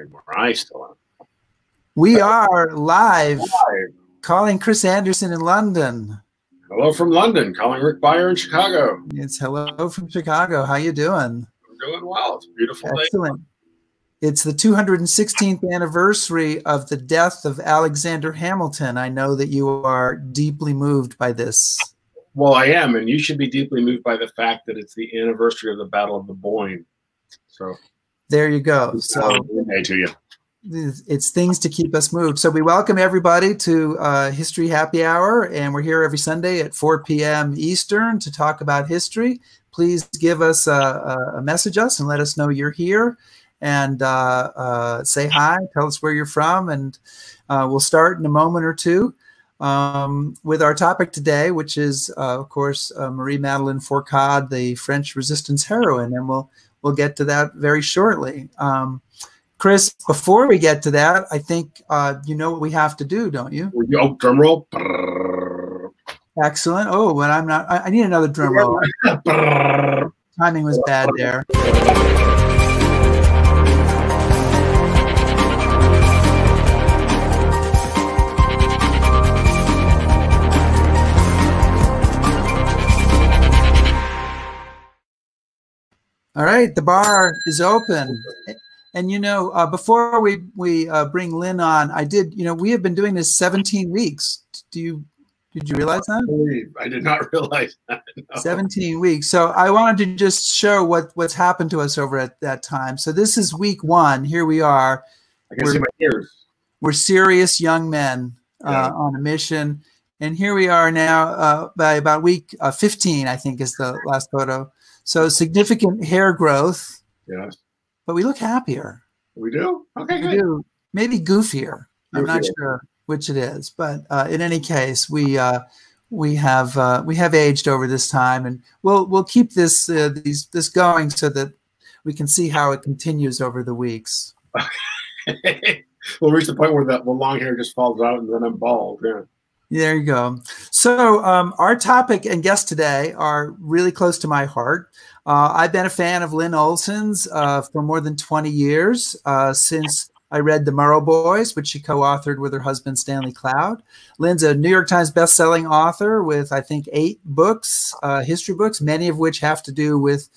anymore. I still am. We are live, calling Chris Anderson in London. Hello from London, calling Rick Beyer in Chicago. It's hello from Chicago. How you doing? I'm doing well. It's a beautiful day. Excellent. It's the 216th anniversary of the death of Alexander Hamilton. I know that you are deeply moved by this. Well, I am, and you should be deeply moved by the fact that it's the anniversary of the Battle of the Boyne. So there you go. So to you. It's things to keep us moved. So we welcome everybody to History Happy Hour, and we're here every Sunday at 4 p.m. Eastern to talk about history. Please give us message us and let us know you're here, and say hi, tell us where you're from, and we'll start in a moment or two with our topic today, which is, of course, Marie-Madeline Fourcade, the French resistance heroine, and we'll get to that very shortly. Chris, before we get to that, I think you know what we have to do, don't you? Oh, drum roll. Excellent. Oh, but I'm not. I need another drum roll. Timing was bad there. All right, the bar is open. And, you know, before we bring Lynn on, we have been doing this 17 weeks. Did you realize that? I did not realize that. No. 17 weeks. So I wanted to just show what's happened to us over at that time. So this is week 1. Here we are. I can see my ears. We're serious young men on a mission. And here we are now by about week 15, I think is the last photo. So significant hair growth. Yes. But we look happier. We do? Okay, good. We do. Maybe goofier. I'm not sure which it is, but in any case, we have aged over this time, and we'll keep this this going so that we can see how it continues over the weeks. We'll reach the point where the long hair just falls out, and then I'm bald. Yeah. There you go. So our topic and guest today are really close to my heart. I've been a fan of Lynne Olsen's for more than 20 years, since I read The Murrow Boys, which she co-authored with her husband, Stanley Cloud. Lynn's a New York Times bestselling author with, I think, 8 books, history books, many of which have to do with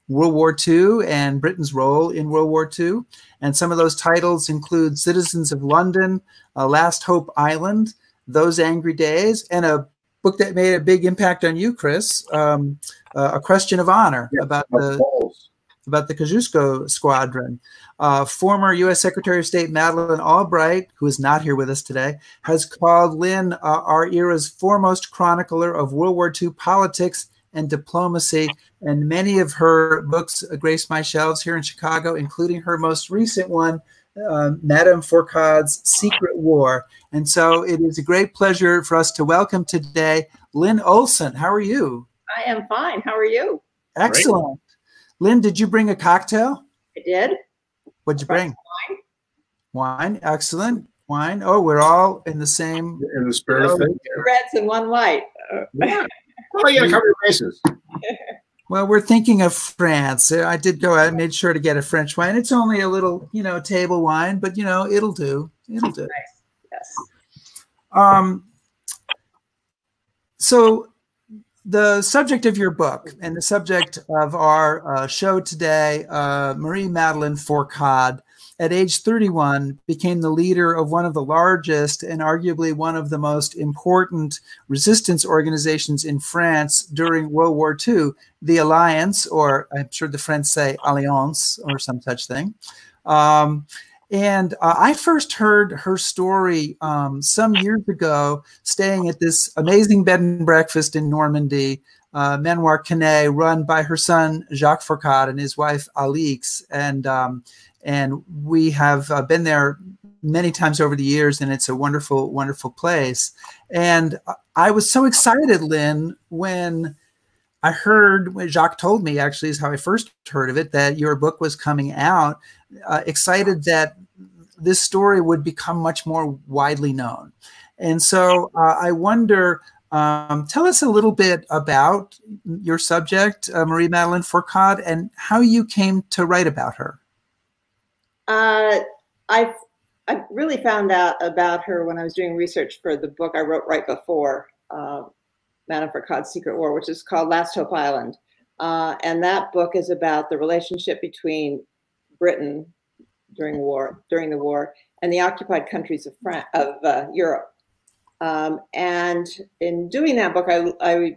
World War II and Britain's role in World War II. And some of those titles include Citizens of London, Last Hope Island, Those Angry Days, and a book that made a big impact on you, Chris, A Question of Honor, about the Kosciuszko Squadron. Former U.S. Secretary of State Madeleine Albright, who is not here with us today, has called Lynn our era's foremost chronicler of World War II politics and diplomacy, and many of her books grace my shelves here in Chicago, including her most recent one, Madame Fourcade's Secret War. And so it is a great pleasure for us to welcome today Lynne Olsen. How are you? I am fine. How are you? Excellent. Great. Lynn, did you bring a cocktail? I did. What'd you bring? Wine. Wine. Excellent. Wine. Oh, we're all in the same. In the spirit of things. 2 reds and 1 white. Yeah. Well, you got to cover your bases. Well, we're thinking of France. I did go out and made sure to get a French wine. It's only a little, table wine, but, it'll do. It'll do. Nice. Yes. So the subject of your book and the subject of our show today, Marie-Madeline Fourcade, at age 31, became the leader of one of the largest and arguably one of the most important resistance organizations in France during World War II, the Alliance, or I'm sure the French say Alliance or some such thing. And I first heard her story some years ago, staying at this amazing bed and breakfast in Normandy, Manoir Canet, run by her son, Jacques Fourcade, and his wife, Alix. And we have been there many times over the years, and it's a wonderful, wonderful place. And I was so excited, Lynn, when I heard, when Jacques told me, actually is how I first heard of it, that your book was coming out, excited that this story would become much more widely known. And so I wonder, tell us a little bit about your subject, Marie-Madeline Fourcade, and how you came to write about her. I really found out about her when I was doing research for the book I wrote right before Madame Fourcade's Secret War, which is called Last Hope Island. And that book is about the relationship between Britain during the war, and the occupied countries of Europe. And in doing that book, I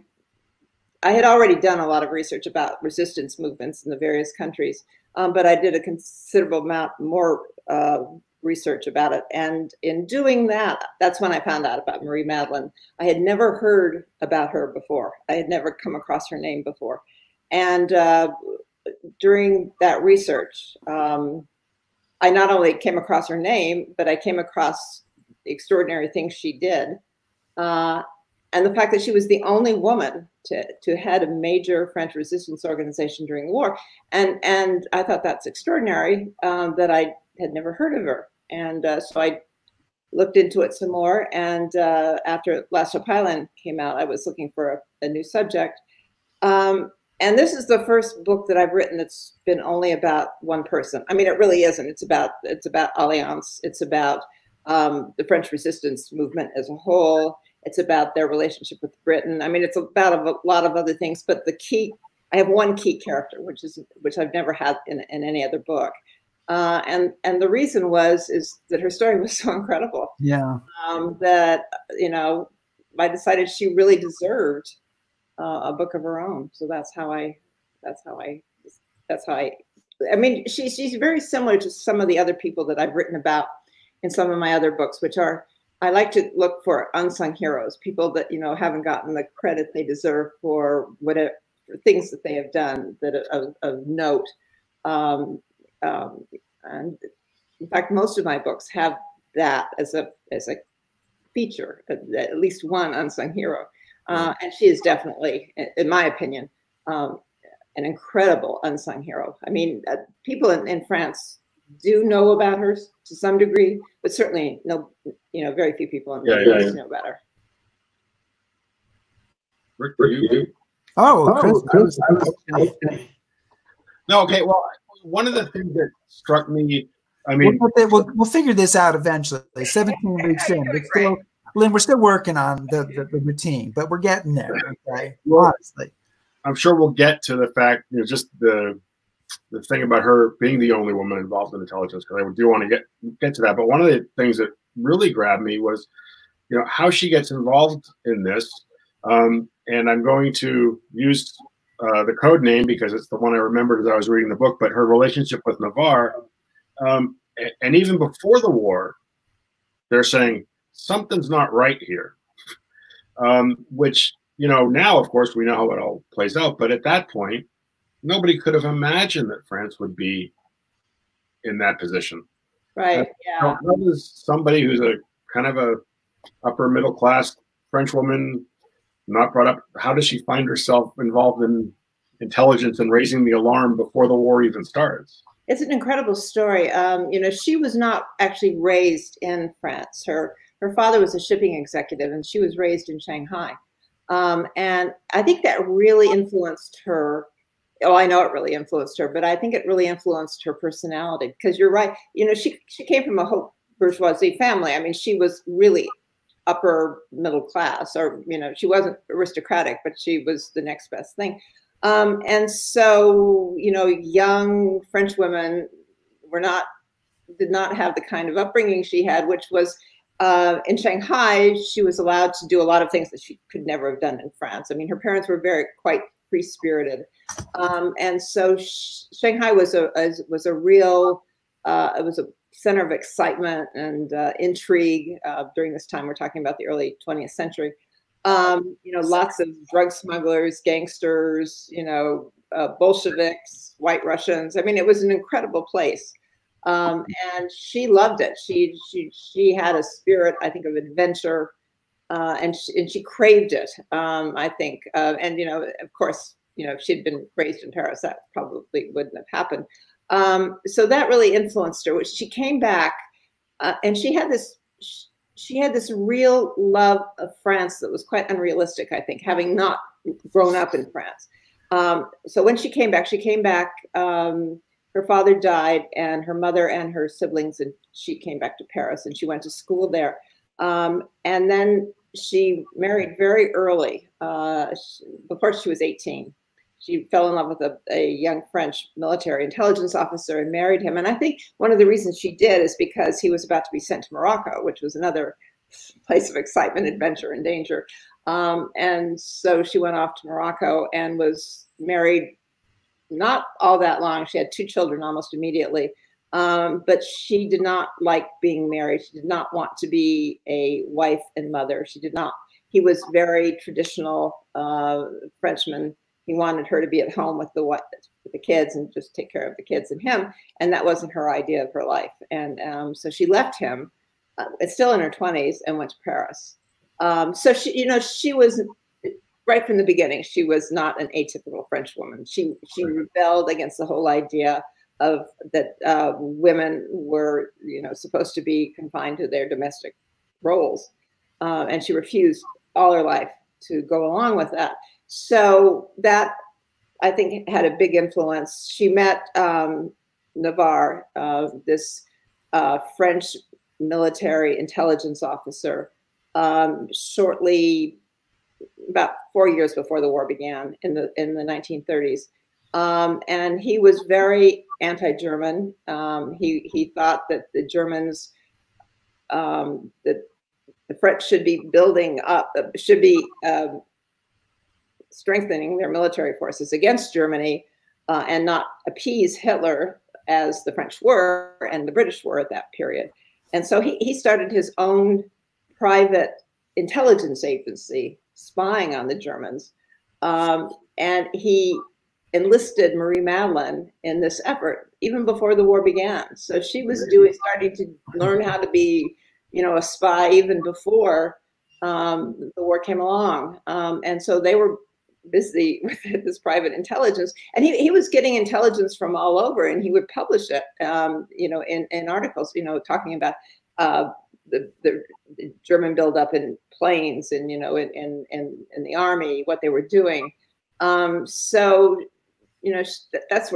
had already done a lot of research about resistance movements in the various countries, but I did a considerable amount more research about it. And in doing that, that's when I found out about Marie-Madeline. I had never heard about her before. I had never come across her name before. And during that research, I not only came across her name, but I came across the extraordinary things she did. And the fact that she was the only woman to head a major French resistance organization during the war. And I thought that's extraordinary, that I had never heard of her. And so I looked into it some more. And after Last Hope Island came out, I was looking for a new subject. And this is the first book that I've written that's been only about one person. I mean, it really isn't. It's about aliases. It's about the French resistance movement as a whole. It's about their relationship with Britain. I mean, it's about a lot of other things, but I have one key character, which I've never had in any other book. And the reason is that her story was so incredible. Yeah. That, I decided she really deserved a book of her own. So that's how I mean, she's very similar to some of the other people that I've written about in some of my other books, which are, I like to look for unsung heroes, people that, haven't gotten the credit they deserve for whatever things that they have done that of note. And in fact, most of my books have that as a feature, at least one unsung hero. And she is definitely, in my opinion, an incredible unsung hero. I mean, people in France do know about her to some degree, but certainly very few people in the US know about her. Rick, for you? Chris. No, okay. Well, one of the things that struck me, I mean, we'll figure this out eventually. 17 weeks in, but still, Lynn, we're still working on the routine, but we're getting there. Okay, well, honestly, I'm sure we'll get to the fact, just the thing about her being the only woman involved in intelligence, because I do want to get to that. But one of the things that really grabbed me was, how she gets involved in this. And I'm going to use the code name because it's the one I remembered as I was reading the book, but her relationship with Navarre. And even before the war, they're saying something's not right here, which, now, of course, we know how it all plays out. But at that point, nobody could have imagined that France would be in that position. Right. Yeah. How does somebody who's a kind of a upper middle class French woman, not brought up, how does she find herself involved in intelligence and raising the alarm before the war even starts? It's an incredible story. She was not actually raised in France. Her father was a shipping executive, and she was raised in Shanghai. And I think that really influenced her. Oh, I know it really influenced her, but I think it really influenced her personality, because you're right. She came from a haute bourgeoisie family. I mean, she was really upper middle class, or, she wasn't aristocratic, but she was the next best thing. And so, young French women did not have the kind of upbringing she had, which was in Shanghai, she was allowed to do a lot of things that she could never have done in France. I mean, her parents were quite free-spirited. And so Shanghai was a real, it was a center of excitement and intrigue during this time. We're talking about the early 20th century. Lots of drug smugglers, gangsters, Bolsheviks, White Russians. I mean, it was an incredible place. And she loved it. She had a spirit, I think, of adventure, and she craved it, I think. And, of course, if she'd been raised in Paris, that probably wouldn't have happened. So that really influenced her. She came back, and she had this real love of France that was quite unrealistic, I think, having not grown up in France. So when she came back her father died, and her mother and her siblings, and she came back to Paris, and she went to school there. And then she married very early, before she was 18. She fell in love with a young French military intelligence officer and married him. And I think one of the reasons she did is because he was about to be sent to Morocco, which was another place of excitement, adventure, and danger. And so she went off to Morocco and was married not all that long. She had 2 children almost immediately. But she did not like being married. She did not want to be a wife and mother. She did not. He was very traditional Frenchman. He wanted her to be at home with the kids and just take care of the kids and him. And that wasn't her idea of her life. And so she left him, still in her 20s, and went to Paris. So she was, right from the beginning, she was not an atypical French woman. She rebelled against the whole idea of that women were, supposed to be confined to their domestic roles, and she refused all her life to go along with that. So that, I think, had a big influence. She met Navarre, this French military intelligence officer, shortly, about 4 years before the war began in the 1930s. And he was very anti-German. He thought that the Germans, that the French should be building up, should be strengthening their military forces against Germany, and not appease Hitler as the French were and the British were at that period. And so he started his own private intelligence agency spying on the Germans. And he enlisted Marie-Madeline in this effort even before the war began. So she was starting to learn how to be, a spy even before the war came along. And so they were busy with this private intelligence, and he was getting intelligence from all over, and he would publish it, in articles, talking about the German buildup in planes and, in the army, what they were doing. So, that's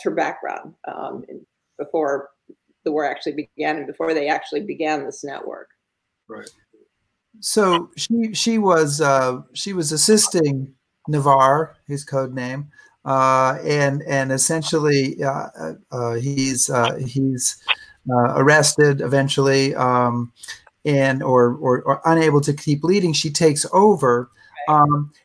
her background, before the war actually began and before they actually began this network. Right. So she was assisting Navarre, his code name, and essentially he's arrested eventually, and or unable to keep leading. She takes over.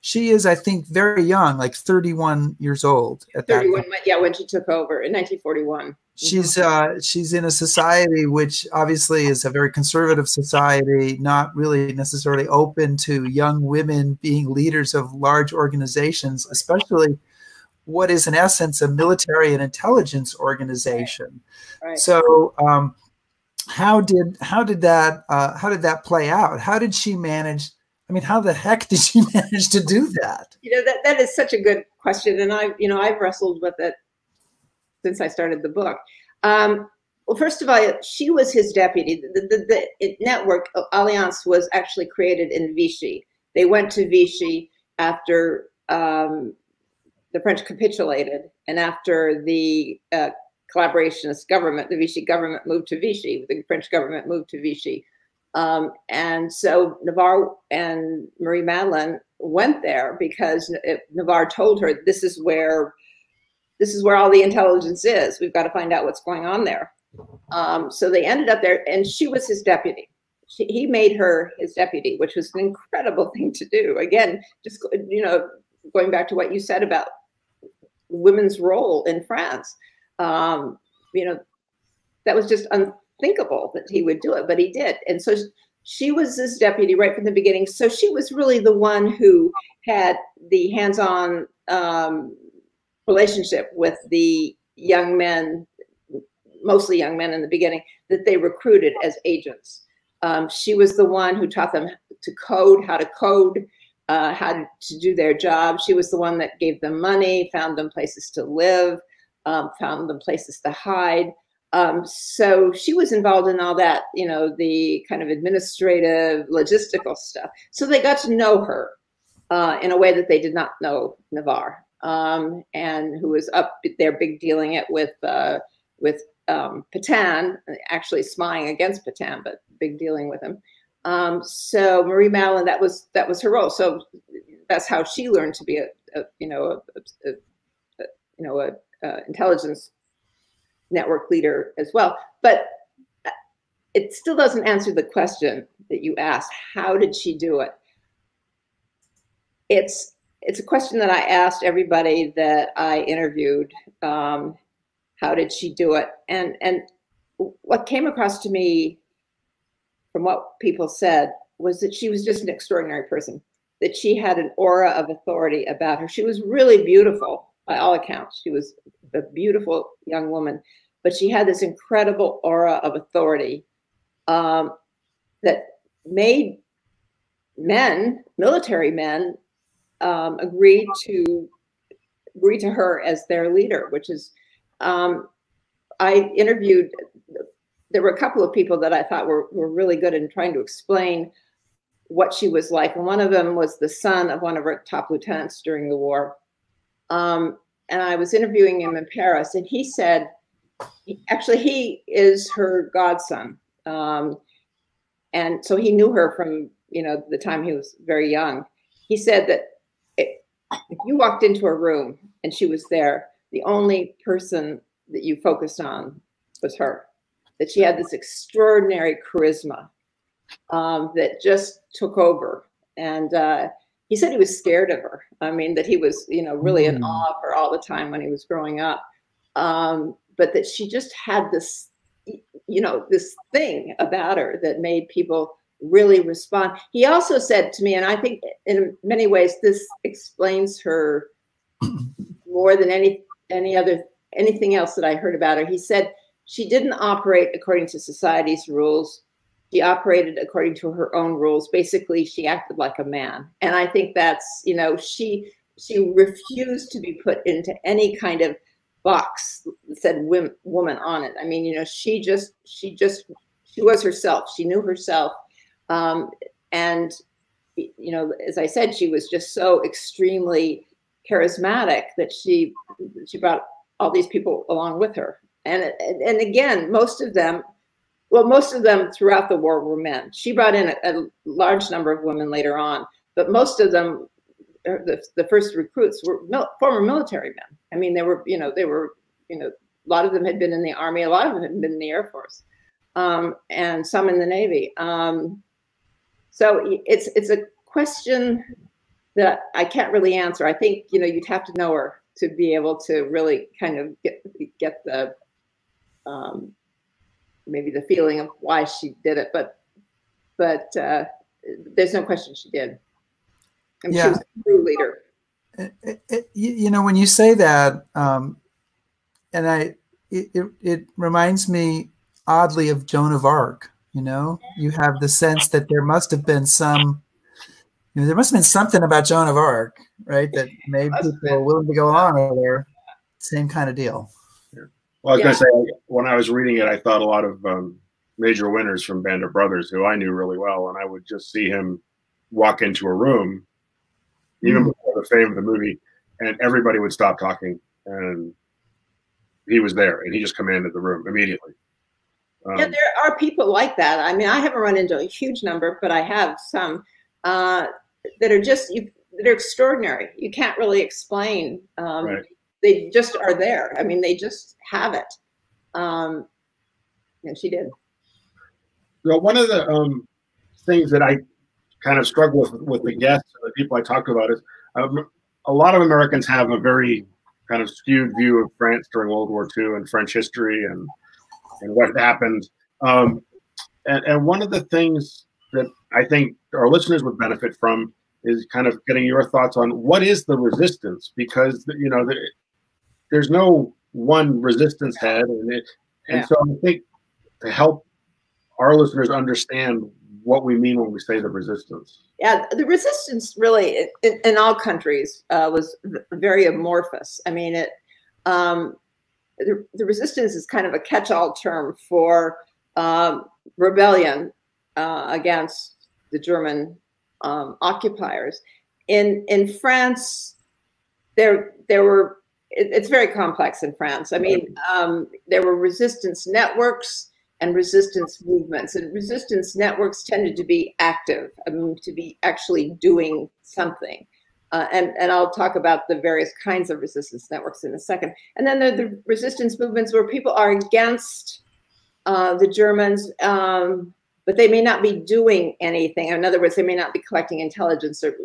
She is, I think, very young, like 31 years old at 31, that time. Yeah, when she took over in 1941. She's in a society which obviously is a very conservative society, not really necessarily open to young women being leaders of large organizations, especially what is in essence a military and intelligence organization. Right. So how did that play out? How did she manage? I mean, how the heck did she manage to do that? That is such a good question, and I've wrestled with it since I started the book. Well, first of all, she was his deputy. The network, Alliance, was actually created in Vichy. They went to Vichy after the French capitulated, and after the collaborationist government, the Vichy government moved to Vichy. The French government moved to Vichy. And so Navarre and Marie-Madeline went there because Navarre told her, this is where all the intelligence is. We've got to find out what's going on there. So they ended up there, and she was his deputy. He made her his deputy, which was an incredible thing to do. Again, just, going back to what you said about women's role in France, that was just unthinkable that he would do it, but he did. And so she was his deputy right from the beginning. So she was really the one who had the hands-on relationship with the young men, mostly young men in the beginning, that they recruited as agents. She was the one who taught them to code, how to do their job. She was the one that gave them money, found them places to live, found them places to hide. So she was involved in all that, the kind of administrative, logistical stuff. So they got to know her in a way that they did not know Navarre. and who was up there big dealing it with Petain, actually spying against Petain, but big dealing with him. So Marie-Madeline, that was her role. So that's how she learned to be a intelligence network leader as well. But it still doesn't answer the question that you asked. How did she do it? It's a question that I asked everybody that I interviewed. How did she do it? And what came across to me from what people said was that she was just an extraordinary person, that she had an aura of authority about her. She was really beautiful by all accounts. She was a beautiful young woman, but she had this incredible aura of authority that made men, military men, agree to her as their leader, which is, I interviewed, there were a couple of people that I thought were really good in trying to explain what she was like. And one of them was the son of one of her top lieutenants during the war. And I was interviewing him in Paris, and he said, actually, he is her godson. And so he knew her from, the time he was very young. He said that if you walked into a room and she was there, the only person that you focused on was her, that she had this extraordinary charisma that just took over. And he said he was scared of her. I mean, that he was, really in awe of her all the time when he was growing up. But that she just had this, this thing about her that made people really respond. He also said to me, and I think in many ways this explains her more than anything else that I heard about her. He said she didn't operate according to society's rules. She operated according to her own rules. Basically, she acted like a man. And I think that's, she refused to be put into any kind of box that said woman on it. I mean, she was herself. She knew herself. And, as I said, she was just so extremely charismatic that she brought all these people along with her. And again, most of them throughout the war were men. She brought in a large number of women later on, but most of them, the first recruits were former military men. I mean, they were, a lot of them had been in the Army, a lot of them had been in the Air Force, and some in the Navy. So it's a question that I can't really answer. I think, you'd have to know her to be able to really kind of get the, maybe the feeling of why she did it, but there's no question she did. And yeah. She was a true leader. When you say that, and it reminds me oddly of Joan of Arc. You have the sense that there must have been something about Joan of Arc, right, that made people willing to go on over there. Same kind of deal. Yeah. Well, I was going to say, when I was reading it, I thought a lot of Major Winters from Band of Brothers, who I knew really well, and I would just see him walk into a room, even before the fame of the movie, and everybody would stop talking, and he was there, and he just commanded the room immediately. Yeah, there are people like that. I mean, I haven't run into a huge number, but I have some that are just that are extraordinary. You can't really explain. Right. They just are there. I mean, they just have it. And she did. Well, one of the things that I kind of struggle with the guests and the people I talk about is a lot of Americans have a very kind of skewed view of France during World War II and French history and what happened. And one of the things that I think our listeners would benefit from is kind of getting your thoughts on what is the resistance, because there's no one resistance head, and so I think to help our listeners understand what we mean when we say the resistance. Yeah, the resistance really in all countries was very amorphous. I mean, the resistance is kind of a catch-all term for rebellion against the German occupiers. In France, there were, it's very complex in France. I mean, there were resistance networks and resistance movements, and resistance networks tended to be active, to be actually doing something. And I'll talk about the various kinds of resistance networks in a second. And then there are the resistance movements where people are against the Germans, but they may not be doing anything. In other words, they may not be collecting intelligence or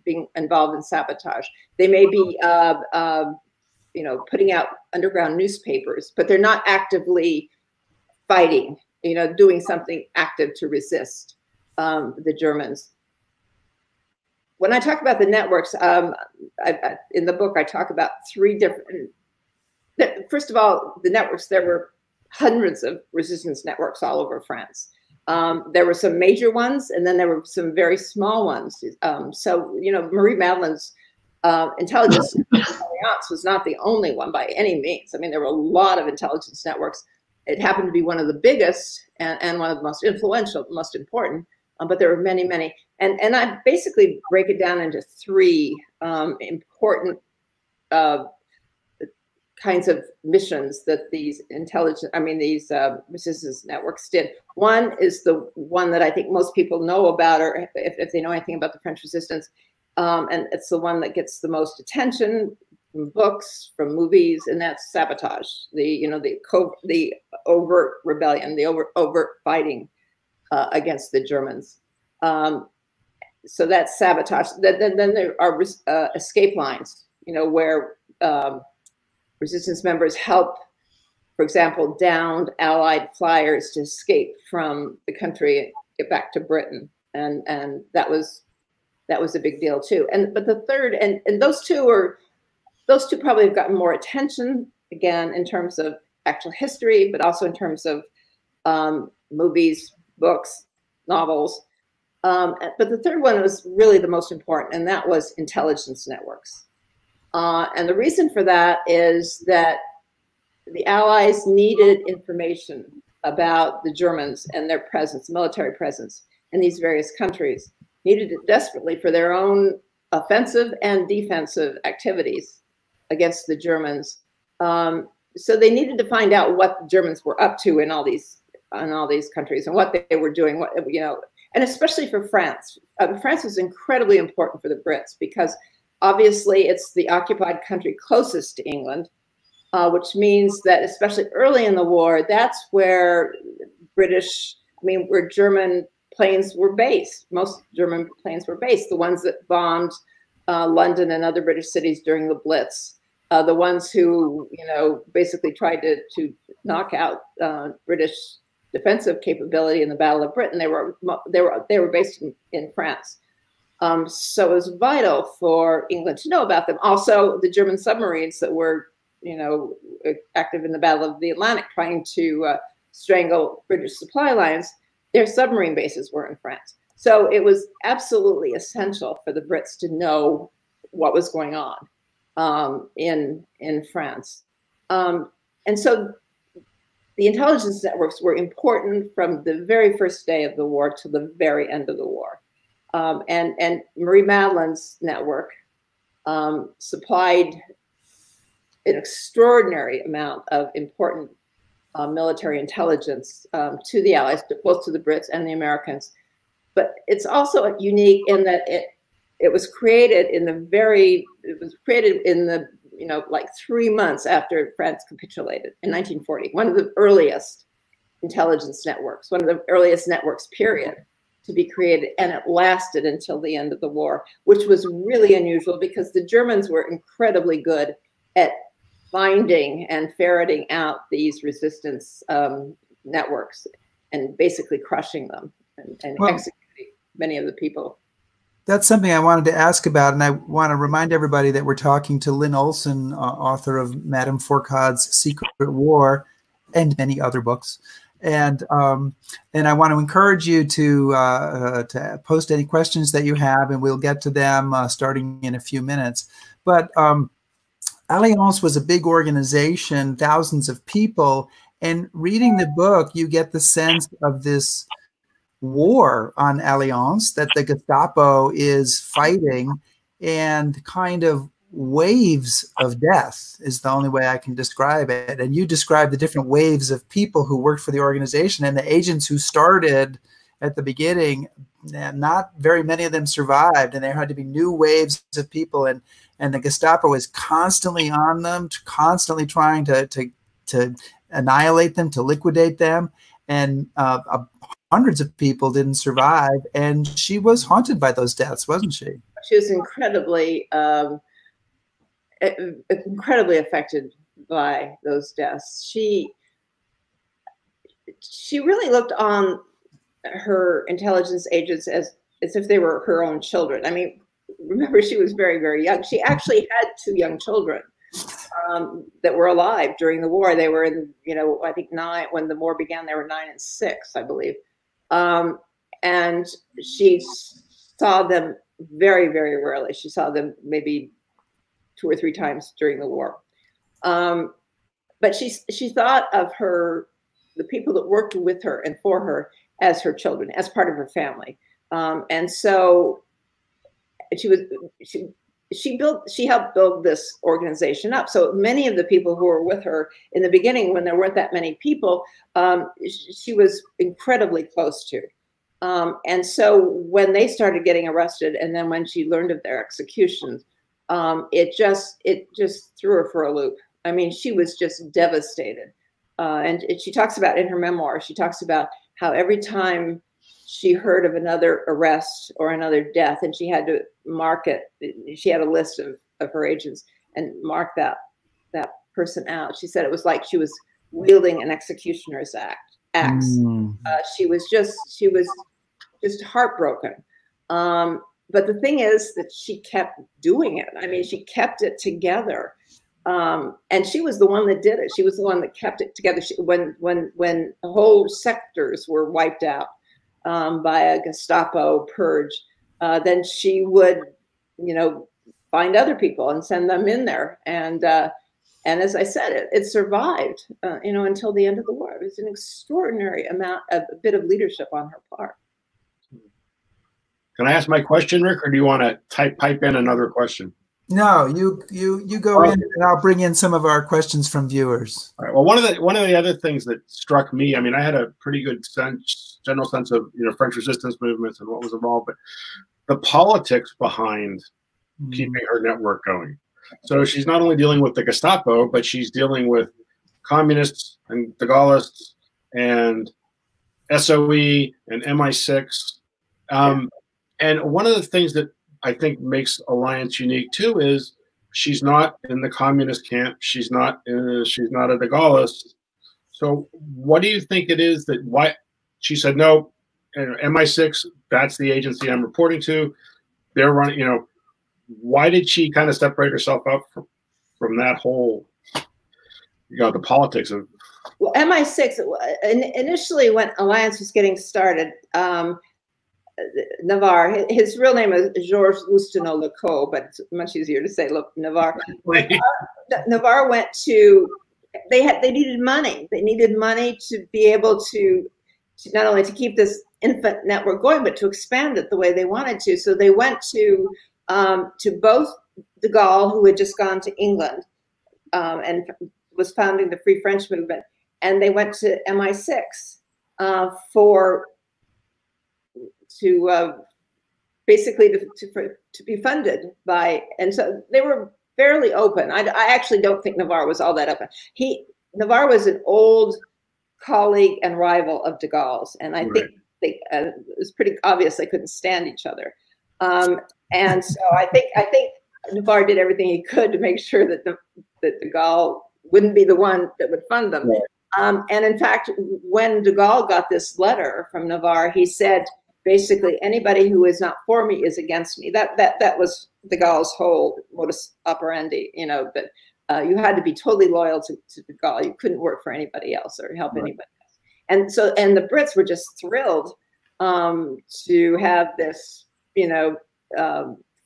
being involved in sabotage. They may be, you know, putting out underground newspapers, but they're not actively fighting, you know, doing something active to resist the Germans. When I talk about the networks, in the book, I talk about three different, first of all, the networks, there were hundreds of resistance networks all over France. There were some major ones, and then there were some very small ones. So, you know, Marie-Madeline's intelligence alliance was not the only one by any means. I mean, there were a lot of intelligence networks. It happened to be one of the biggest and one of the most influential, most important, but there were many, many. And I basically break it down into three important kinds of missions that these resistance networks did. One is the one that I think most people know about, or if they know anything about the French resistance, and it's the one that gets the most attention from books, from movies, and that's sabotage. The overt rebellion, the overt fighting against the Germans. So that's sabotage. Then there are escape lines, you know, where resistance members help, for example, downed Allied flyers to escape from the country and get back to Britain, and that was a big deal too. But the third, and those two probably have gotten more attention, again, in terms of actual history, but also in terms of movies, books, novels. But the third one was really the most important, and that was intelligence networks. And the reason for that is that the Allies needed information about the Germans and their presence, military presence in these various countries, needed it desperately for their own offensive and defensive activities against the Germans. So they needed to find out what the Germans were up to in all these countries and what they were doing, you know, and especially for France. France was incredibly important for the Brits because obviously it's the occupied country closest to England, which means that especially early in the war, that's where where German planes were based. Most German planes were based, the ones that bombed London and other British cities during the Blitz, the ones who, you know, basically tried to knock out British defensive capability in the Battle of Britain. They were based in France. So it was vital for England to know about them. Also, the German submarines that were, you know, active in the Battle of the Atlantic, trying to strangle British supply lines, their submarine bases were in France. So it was absolutely essential for the Brits to know what was going on in France. And so the intelligence networks were important from the very first day of the war to the very end of the war. And Marie-Madeline's network supplied an extraordinary amount of important military intelligence to the Allies, both to the Brits and the Americans. But it's also unique in that it was created in the you know, like 3 months after France capitulated in 1940. One of the earliest intelligence networks, one of the earliest networks, period, to be created, and it lasted until the end of the war, which was really unusual because the Germans were incredibly good at finding and ferreting out these resistance networks and basically crushing them and executing many of the people. That's something I wanted to ask about, and I want to remind everybody that we're talking to Lynne Olsen, author of Madame Fourcade's Secret War and many other books. And I want to encourage you to post any questions that you have, and we'll get to them starting in a few minutes. But Alliance was a big organization, thousands of people, and reading the book, you get the sense of this war on Alliance that the Gestapo is fighting, and kind of waves of death is the only way I can describe it. And you describe the different waves of people who worked for the organization, and the agents who started at the beginning, not very many of them survived, and there had to be new waves of people, and the Gestapo is constantly on them, constantly trying to annihilate them, to liquidate them, and hundreds of people didn't survive, and she was haunted by those deaths, wasn't she? She was incredibly affected by those deaths. She really looked on her intelligence agents as if they were her own children. I mean, remember, she was very, very young. She actually had 2 young children that were alive during the war. They were in, I think 9, when the war began, they were 9 and 6, I believe. And she saw them very, very rarely. She saw them maybe 2 or 3 times during the war. But she thought of the people that worked with her and for her as her children, as part of her family. And so she helped build this organization up. So many of the people who were with her in the beginning, when there weren't that many people, she was incredibly close to. And so when they started getting arrested, and then when she learned of their executions, it just threw her for a loop. I mean, she was just devastated. And she talks about, in her memoir, she talks about how every time she heard of another arrest or another death, and she had to mark it, she had a list of her agents and mark that person out. She said it was like she was wielding an executioner's axe. She was just heartbroken. But the thing is that she kept doing it. I mean, she kept it together. And she was the one that did it. She was the one that kept it together. When whole sectors were wiped out by a Gestapo purge, then she would, find other people and send them in there. And as I said, it survived, until the end of the war. It was an extraordinary a bit of leadership on her part. Can I ask my question, Rick, or do you want to pipe in another question? No, you go in, and I'll bring in some of our questions from viewers. All right. Well, one of the other things that struck me, I mean, I had a pretty good general sense of French resistance movements and what was involved, but the politics behind keeping her network going. So she's not only dealing with the Gestapo, but she's dealing with communists and de Gaullists and SOE and MI6. And one of the things that I think makes Alliance unique too is she's not in the communist camp. She's not a de Gaullist. So what do you think it is that why she said no? MI6, that's the agency I'm reporting to. They're running. Why did she kind of separate herself up from that whole, the politics of? Well, MI6 initially, when Alliance was getting started, Navarre, his real name is Georges Lousteneau-Lecault, but it's much easier to say Navarre. Navarre went to, they needed money. They needed money to be able to not only to keep this infant network going, but to expand it the way they wanted to. So they went to both de Gaulle, who had just gone to England and was founding the Free French movement, and they went to MI6 basically to be funded by, and so they were fairly open. I actually don't think Navarre was all that open. Navarre was an old colleague and rival of de Gaulle's, and I think it was pretty obvious they couldn't stand each other. And so I think Navarre did everything he could to make sure that de Gaulle wouldn't be the one that would fund them. Right. And in fact, when de Gaulle got this letter from Navarre, he said, basically, anybody who is not for me is against me. That was de Gaulle's whole modus operandi, that you had to be totally loyal to de Gaulle. You couldn't work for anybody else or help anybody else. And the Brits were just thrilled to have this,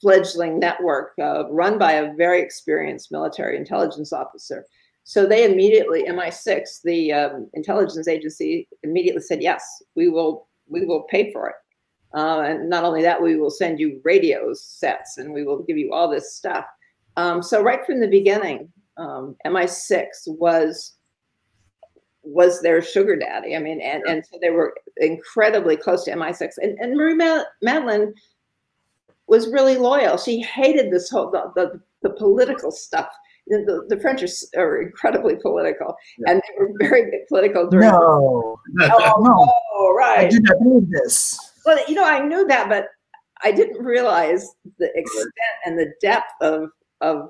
fledgling network run by a very experienced military intelligence officer. So they immediately, MI6, the intelligence agency, immediately said, yes, we will pay for it. And not only that, we will send you radio sets and we will give you all this stuff. So right from the beginning, MI6 was their sugar daddy. I mean, and so they were incredibly close to MI6. And Marie-Madeline was really loyal. She hated this whole the political stuff. The French are incredibly political, and they were very political during. No, no, right. I did not believe this. Well, you know, I knew that, but I didn't realize the extent and the depth of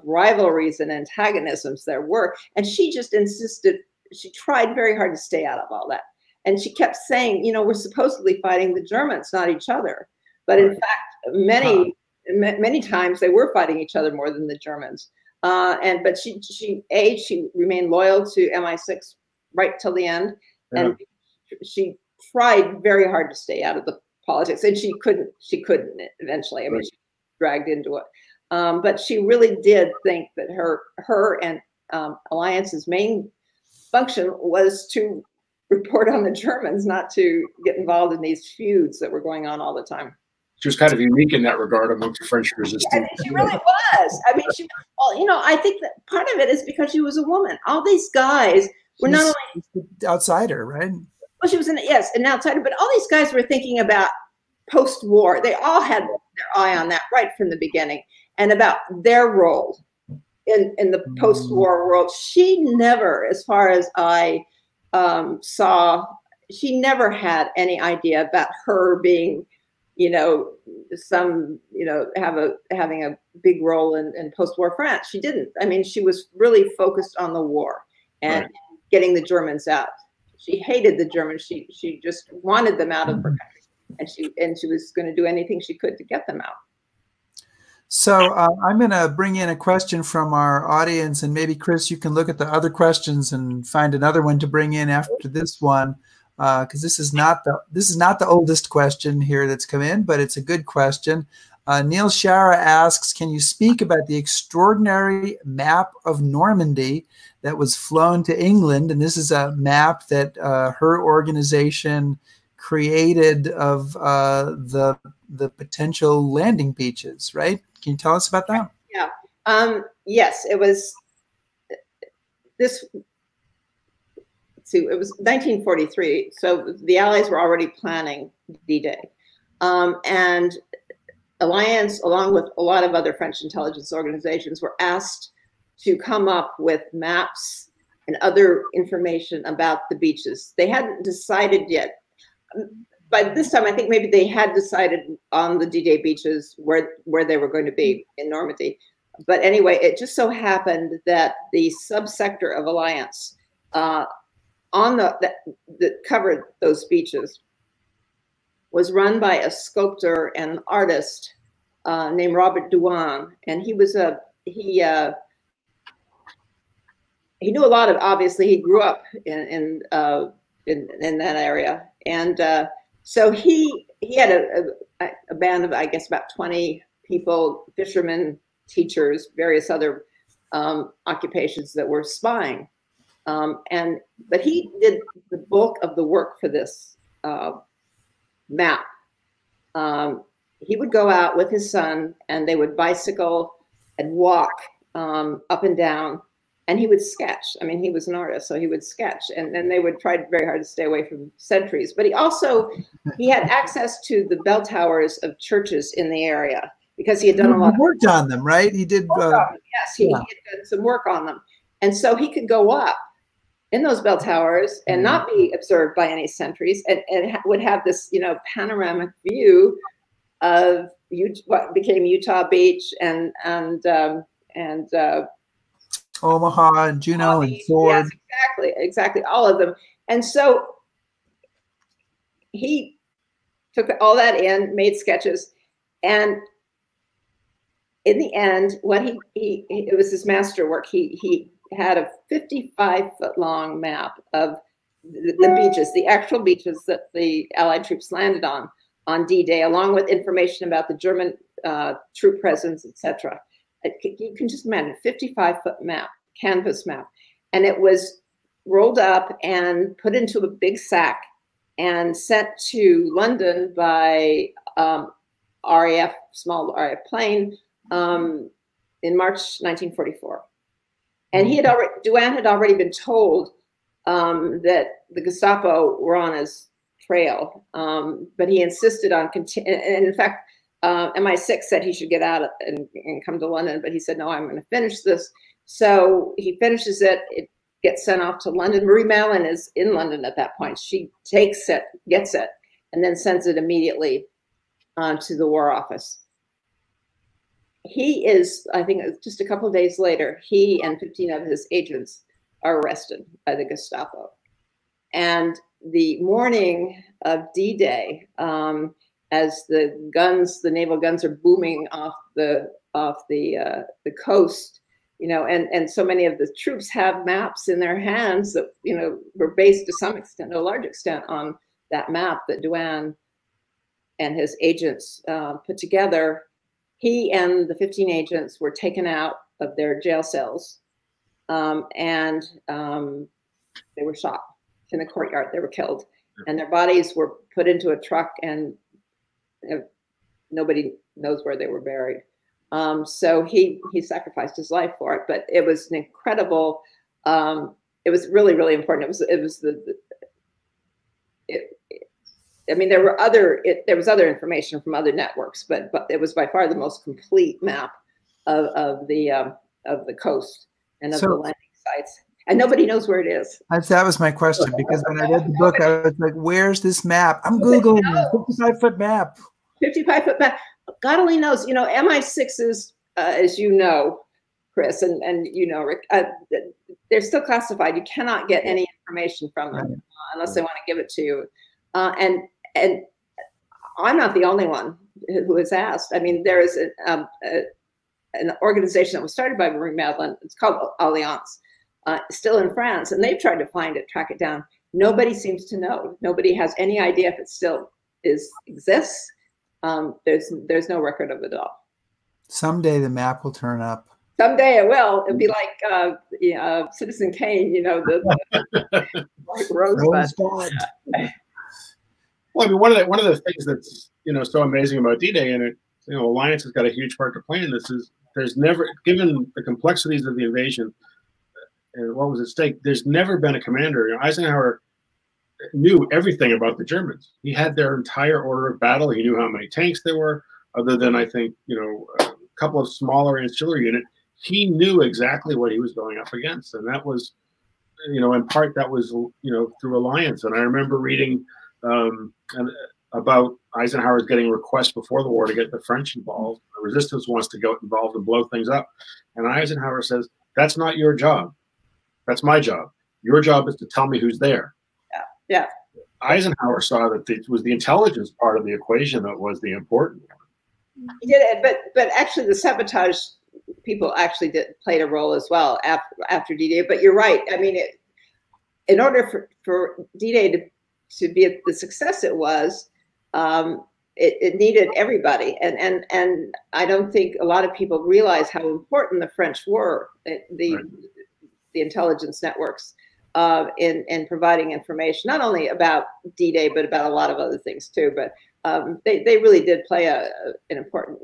rivalries and antagonisms there were. And she just insisted. She tried very hard to stay out of all that, and she kept saying, you know, we're supposedly fighting the Germans, not each other. But in fact, many times they were fighting each other more than the Germans. But she remained loyal to MI6 right till the end, and she tried very hard to stay out of the politics, and she couldn't eventually. I mean, she dragged into it, but she really did think that her and Alliance's main function was to report on the Germans, not to get involved in these feuds that were going on all the time. She was kind of unique in that regard amongst the French resistance. Yeah, she really was. I mean, well, you know, I think that part of it is because she was a woman. All these guys were not only the outsider, right? Well, she was an outsider, but all these guys were thinking about post-war. They all had their eye on that right from the beginning, and about their role in the post-war world. She never, as far as I saw, she never had any idea about her being, you know, having a big role in post-war France. She didn't. I mean, she was really focused on the war and getting the Germans out. She hated the Germans. She just wanted them out of her country, and she was going to do anything she could to get them out. So I'm going to bring in a question from our audience, and maybe Chris, you can look at the other questions and find another one to bring in after this one, because this is not the oldest question here that's come in, but it's a good question. Neil Shara asks, can you speak about the extraordinary map of Normandy that was flown to England? And this is a map that her organization created of the potential landing beaches, right? Can you tell us about that? Yeah. Yes, it was this. Let's see, it was 1943. So the Allies were already planning D-Day. And Alliance, along with a lot of other French intelligence organizations, were asked to come up with maps and other information about the beaches. They hadn't decided yet. By this time, I think maybe they had decided on the D-Day beaches where they were going to be in Normandy. But anyway, it just so happened that the subsector of Alliance that covered those beaches was run by a sculptor and artist named Robert Douin, and he was he knew a lot of. Obviously, he grew up in that area, and so he had a band of, I guess, about 20 people, fishermen, teachers, various other occupations that were spying, but he did the bulk of the work for this map. He would go out with his son, and they would bicycle and walk up and down, and he would sketch. I mean, he was an artist, so he would sketch, and then they would try very hard to stay away from sentries. But he had access to the bell towers of churches in the area because he had done a lot of work on them, right? He did. Yes, he had done some work on them, and so he could go up in those bell towers and not be observed by any sentries, and would have this, you know, panoramic view of what became Utah Beach and Omaha and Juneau and Ford. Yes, exactly, all of them. And so he took all that in, made sketches, and in the end, it was his masterwork. He had a 55-foot-long map of the beaches, the actual beaches that the Allied troops landed on D-Day, along with information about the German troop presence, etc. You can just imagine a 55-foot map, canvas map, and it was rolled up and put into a big sack and sent to London by RAF, small RAF plane, in March 1944. And Duane had already been told that the Gestapo were on his trail, but he insisted on continuing. And in fact, MI6 said he should get out and come to London, but he said, no, I'm going to finish this. So he finishes it. It gets sent off to London. Marie-Madeline is in London at that point. She takes it, gets it, and then sends it immediately to the War Office. He is, I think just a couple of days later, he and 15 of his agents are arrested by the Gestapo. And the morning of D-Day, as the naval guns are booming off the coast, and so many of the troops have maps in their hands that, were based to some extent, to a large extent, on that map that Duane and his agents put together. He and the 15 agents were taken out of their jail cells, and they were shot in the courtyard. They were killed, and their bodies were put into a truck, and nobody knows where they were buried. So he sacrificed his life for it, but it was an incredible. It was really, really important. I mean, there was other information from other networks, but it was by far the most complete map of the coast and of the landing sites, and nobody knows where it is. That was my question, because when I read the book, I was like, "Where's this map?" I'm googling 55-foot map. 55-foot map. God only knows. MI6s, as you know, Chris, and Rick, they're still classified. You cannot get any information from them unless they want to give it to you, and I'm not the only one who is asked. I mean, there is an organization that was started by Marie-Madeline. It's called Alliance, still in France, and they've tried to find it, track it down. Nobody seems to know. Nobody has any idea if it still exists. There's no record of it at all. Someday the map will turn up. Someday it will. It'll be like Citizen Kane, like Rosebud. Well, I mean, one of the things that's so amazing about D-Day, and Alliance has got a huge part to play in this, is there's never, given the complexities of the invasion and what was at stake, there's never been a commander. Eisenhower knew everything about the Germans. He had their entire order of battle. He knew how many tanks there were, other than I think a couple of smaller ancillary units. He knew exactly what he was going up against, and that was, in part that was through Alliance. And I remember reading about Eisenhower's getting requests before the war to get the French involved. The resistance wants to get involved and blow things up, and Eisenhower says, "That's not your job. That's my job. Your job is to tell me who's there." Yeah. Eisenhower saw that it was the intelligence part of the equation that was the important one. He did it, but actually the sabotage people actually played a role as well after D-Day. But you're right. I mean, in order for D-Day to be the success it was, it needed everybody, and I don't think a lot of people realize how important the French were, the intelligence networks, in providing information, not only about D-Day, but about a lot of other things too. But they really did play an important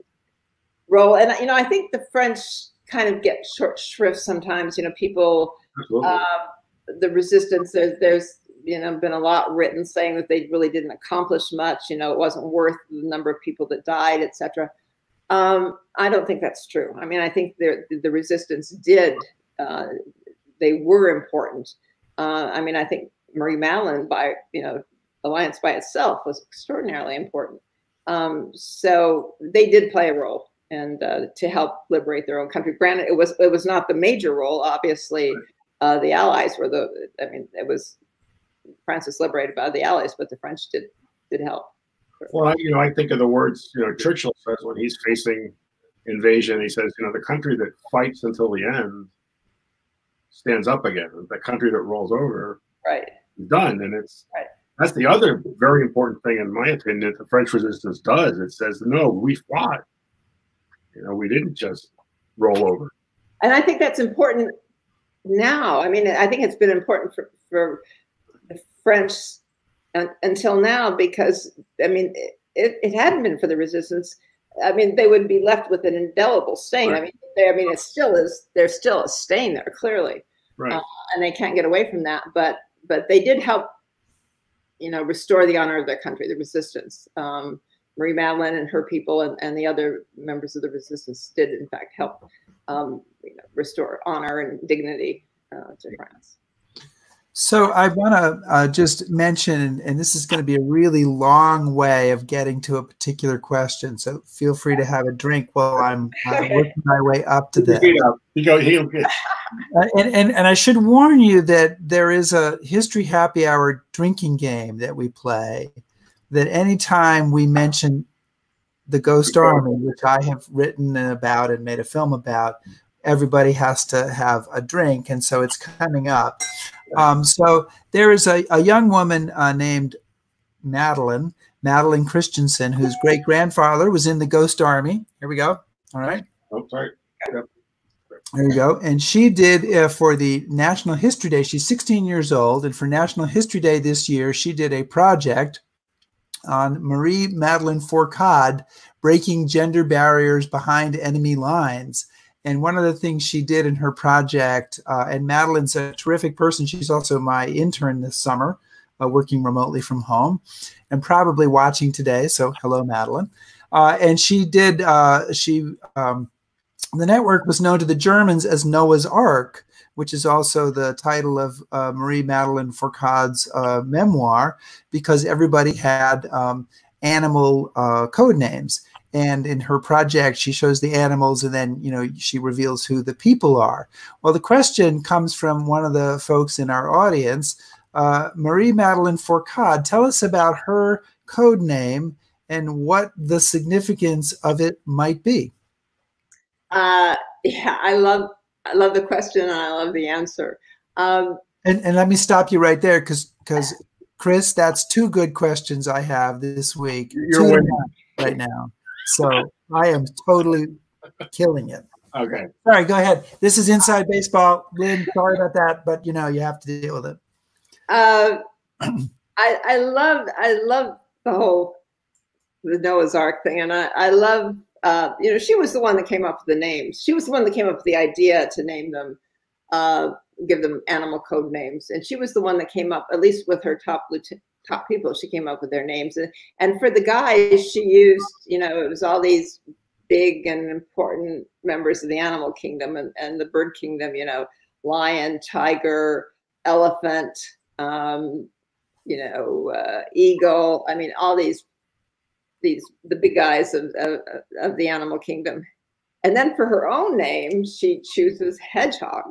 role. And, I think the French kind of get short shrift sometimes, people, the resistance, there's been a lot written saying that they really didn't accomplish much, it wasn't worth the number of people that died, etc. I don't think that's true. I mean, I think the resistance did, they were important. I mean, I think Marie-Madeline, by Alliance by itself, was extraordinarily important. So they did play a role, and to help liberate their own country. Granted, it was not the major role. Obviously, the Allies were it was France was liberated by the Allies, but the French did help. Well, I think of the words Churchill says when he's facing invasion. He says, the country that fights until the end stands up again. The country that rolls over, is done. And that's the other very important thing, in my opinion, that the French resistance does. It says, no, we fought. We didn't just roll over. And I think that's important now. I mean, I think it's been important for the French until now, because, I mean, it hadn't been for the resistance. I mean, they would be left with an indelible stain. Right. I mean, it still is. There's still a stain there, clearly, Right. and they can't get away from that. But they did help, restore the honor of their country, the resistance. Marie-Madeline and her people and the other members of the resistance did, in fact, help restore honor and dignity to France. So I want to just mention, and this is going to be a really long way of getting to a particular question, so feel free to have a drink while I'm working my way up to that. And I should warn you that there is a History Happy Hour drinking game that we play, that anytime we mention the Ghost Army, which I have written about and made a film about, everybody has to have a drink, and so it's coming up. So there is a young woman named Madeline Christensen, whose great-grandfather was in the Ghost Army. Here we go. All right. Oh, sorry. Yep. There you go. And she did for the National History Day. She's 16 years old, and for National History Day this year, she did a project on Marie-Madeline Fourcade, breaking gender barriers behind enemy lines. And one of the things she did in her project, and Madeline's a terrific person. She's also my intern this summer, working remotely from home and probably watching today. So hello, Madeline. And she did, the network was known to the Germans as Noah's Ark, which is also the title of Marie-Madeline Fourcade's memoir, because everybody had animal code names. And in her project, she shows the animals, and then, she reveals who the people are. Well, the question comes from one of the folks in our audience, Marie-Madeline Fourcade. Tell us about her code name and what the significance of it might be. Yeah, I love the question, and I love the answer. And let me stop you right there, because Chris, that's two good questions I have this week. You're winning right now. So I am totally killing it. Okay. Sorry, go ahead. This is Inside Baseball. Lynn, sorry about that, but you have to deal with it. I love the Noah's Ark thing, and I love she was the one that came up with the names. She was the one that came up with the idea to name them, give them animal code names, and she was the one that came up, at least with her top people, she came up with their names. And for the guys, she used, it was all these big and important members of the animal kingdom and the bird kingdom, lion, tiger, elephant, eagle. I mean, all the big guys of the animal kingdom. And then for her own name, she chooses hedgehog,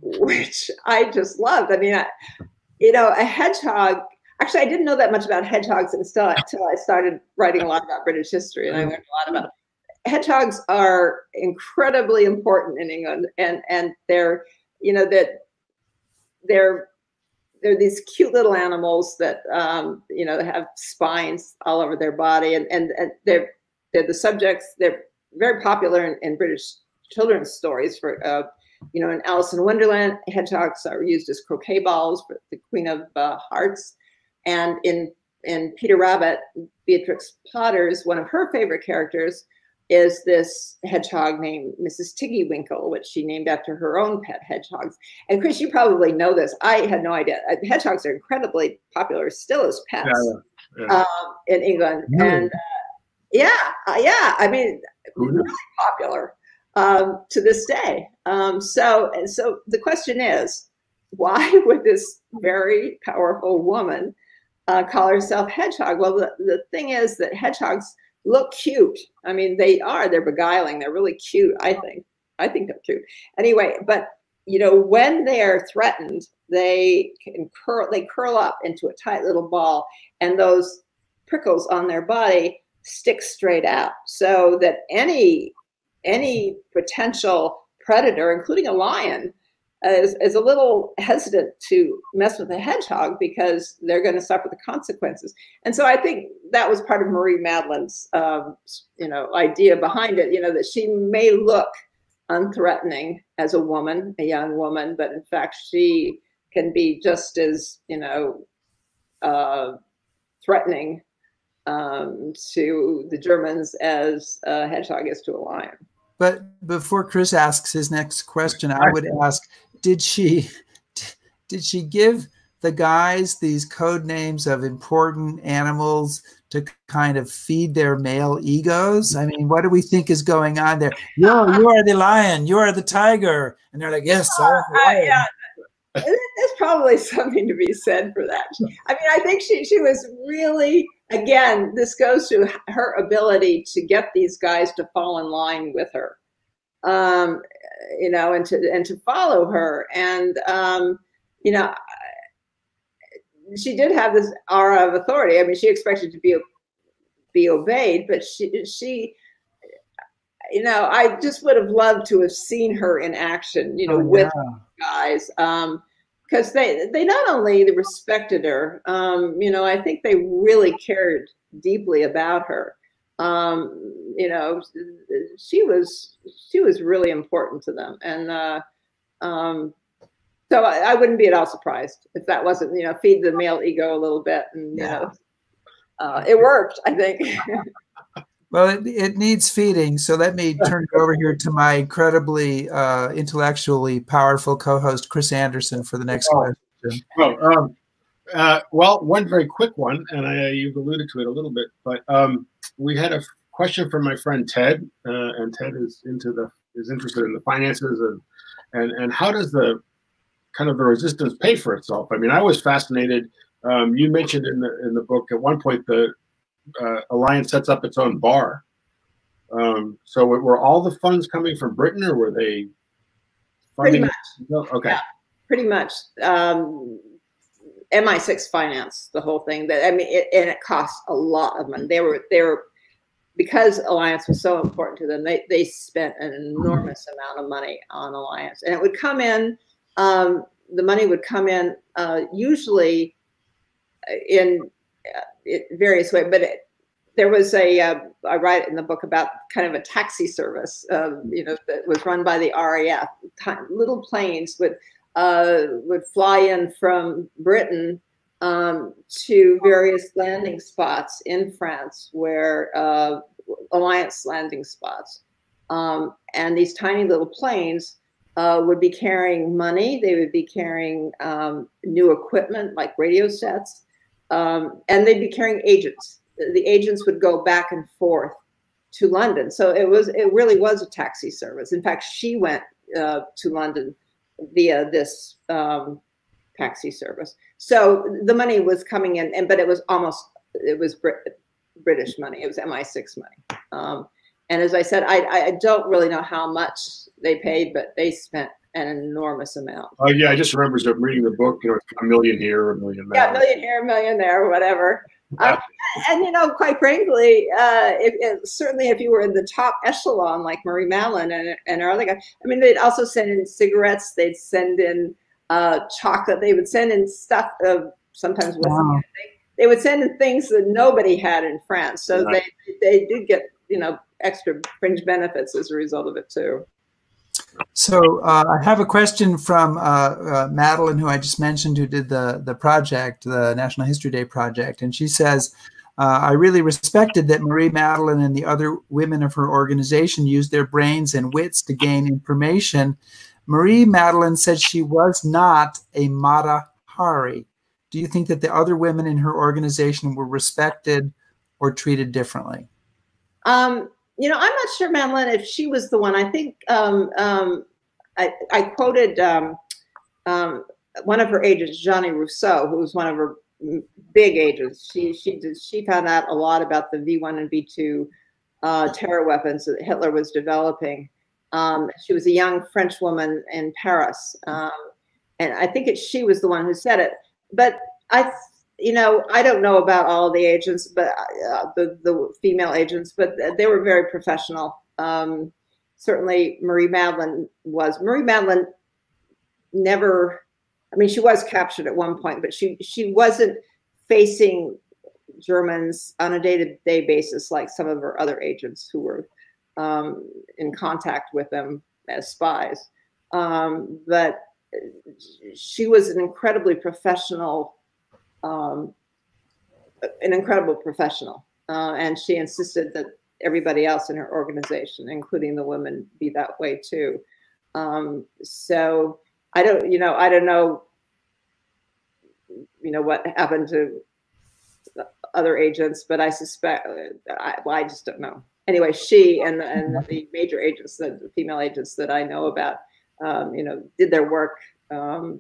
which I just loved. I mean, a hedgehog, actually, I didn't know that much about hedgehogs until I started writing a lot about British history, and I learned a lot about it. Hedgehogs are incredibly important in England, and they're these cute little animals that have spines all over their body, and they're the subjects. They're very popular in British children's stories. For in Alice in Wonderland, hedgehogs are used as croquet balls for the Queen of Hearts. And in Peter Rabbit, Beatrix Potter's, one of her favorite characters is this hedgehog named Mrs. Tiggywinkle, which she named after her own pet hedgehogs. And Chris, you probably know this. I had no idea. Hedgehogs are incredibly popular still as pets in England. And I mean, really popular to this day. So the question is, why would this very powerful woman call herself Hedgehog? Well, the thing is that hedgehogs look cute. I mean, they're beguiling. They're really cute, I think. I think they're cute. Anyway, but when they are threatened, they curl up into a tight little ball, and those prickles on their body stick straight out, so that any potential predator, including a lion, is a little hesitant to mess with a hedgehog because they're going to suffer the consequences. And so I think that was part of Marie-Madeline's, idea behind it, that she may look unthreatening as a woman, a young woman, but in fact she can be just as, threatening to the Germans as a hedgehog is to a lion. But before Chris asks his next question, I would ask, did she give the guys these code names of important animals to kind of feed their male egos? I mean, what do we think is going on there? You are the lion, you are the tiger. And they're like, yes, I am the lion. Yeah. There's probably something to be said for that. I mean, I think she was really, again, this goes to her ability to get these guys to fall in line with her, you know, and to follow her. And, you know, she did have this aura of authority. I mean, she expected to be obeyed, but she, you know, I just would have loved to have seen her in action, you know, with guys, because they not only respected her, you know, I think they really cared deeply about her. You know, she was really important to them, and so I wouldn't be at all surprised if that wasn't, you know, feed the male ego a little bit, and you know, it worked, I think. Well, it needs feeding. So let me turn it over here to my incredibly intellectually powerful co-host, Chris Anderson, for the next question. Well, one very quick one, and you've alluded to it a little bit, but we had a question from my friend Ted, and Ted is interested in the finances and how does the kind of the resistance pay for itself? I mean, I was fascinated. You mentioned in the book at one point the Alliance sets up its own bar. So were all the funds coming from Britain, or were they funding? Pretty much. Okay. Yeah, pretty much. MI6 financed the whole thing. That, I mean, it cost a lot of money. They were because Alliance was so important to them. They spent an enormous amount of money on Alliance, and it would come in. The money would come in usually in various ways, but there was I write in the book about kind of a taxi service, you know, that was run by the RAF. Little planes would fly in from Britain to various landing spots in France, where Alliance landing spots, and these tiny little planes would be carrying money. They would be carrying new equipment like radio sets. And they'd be carrying agents. The agents would go back and forth to London. So it really was a taxi service. In fact, she went to London via this taxi service. So the money was coming in, but it was British money. It was MI6 money. And as I said, I don't really know how much they paid, but they spent an enormous amount. Oh yeah, I just remember reading the book. You know, $1 million here, $1 million there. Yeah, $1 million here, $1 million there, whatever. And you know, quite frankly, certainly if you were in the top echelon like Marie-Madeline and our other guy, I mean, they'd also send in cigarettes. They'd send in chocolate. They would send in stuff. Sometimes with they would send in things that nobody had in France. So they did get, you know, extra fringe benefits as a result of it too. So I have a question from Madeline, who I just mentioned, who did the project, the National History Day project. And she says, I really respected that Marie-Madeline and the other women of her organization used their brains and wits to gain information. Marie-Madeline said she was not a Mata Hari. Do you think that the other women in her organization were respected or treated differently? You know, I'm not sure, Madeline, if she was the one. I think I quoted one of her agents, Jeanne Rousseau, who was one of her big agents. She found out a lot about the V1 and V2 terror weapons that Hitler was developing. She was a young French woman in Paris, and I think she was the one who said it. But you know, I don't know about all of the agents, but the female agents, but they were very professional. Certainly Marie-Madeline was. Marie-Madeline never, I mean, she was captured at one point, but she wasn't facing Germans on a day-to-day basis like some of her other agents who were in contact with them as spies. But she was an incredibly professional, an incredible professional. and she insisted that everybody else in her organization, including the women, be that way too. So I don't know, what happened to other agents, but I suspect, I just don't know. Anyway, she and the major agents, the female agents that I know about, did their work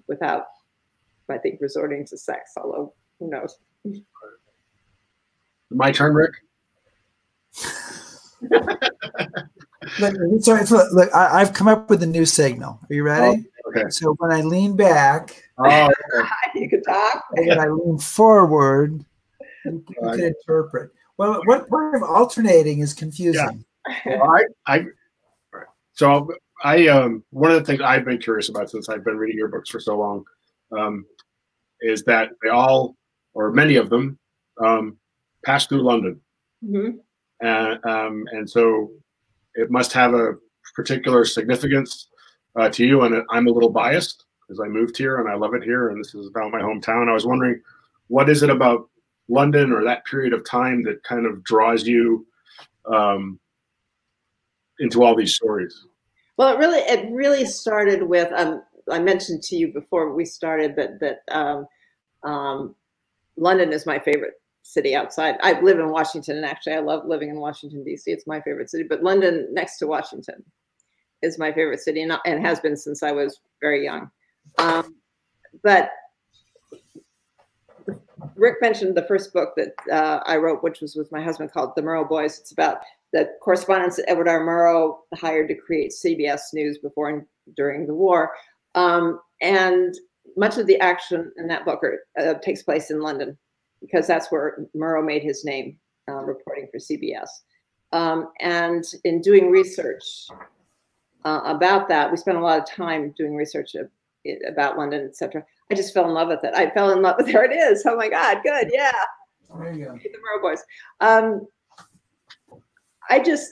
without, I think, resorting to sex, although who knows. My turn, Rick? Look, I've come up with a new signal. Are you ready? Oh, okay. So when I lean back, okay. You can talk. And when I lean forward, you can interpret. Well, what part of alternating is confusing? Yeah. Well, one of the things I've been curious about since I've been reading your books for so long is that they all, or many of them, pass through London. Mm-hmm. And so it must have a particular significance to you. And I'm a little biased because I moved here and I love it here. And this is about my hometown. I was wondering, what is it about London or that period of time that kind of draws you into all these stories? Well, it really started with, I mentioned to you before we started that London is my favorite city outside. I live in Washington, and actually I love living in Washington, D.C. It's my favorite city, but London next to Washington is my favorite city, and has been since I was very young. But Rick mentioned the first book that I wrote, which was with my husband, called The Murrow Boys. It's about the correspondents that Edward R. Murrow hired to create CBS News before and during the war. And much of the action in that book takes place in London, because that's where Murrow made his name, reporting for CBS. And in doing research about that, we spent a lot of time doing research about London, etc. I just fell in love with it. I fell in love with, there it is. Oh my God, good, yeah. There you go. The Murrow Boys. I just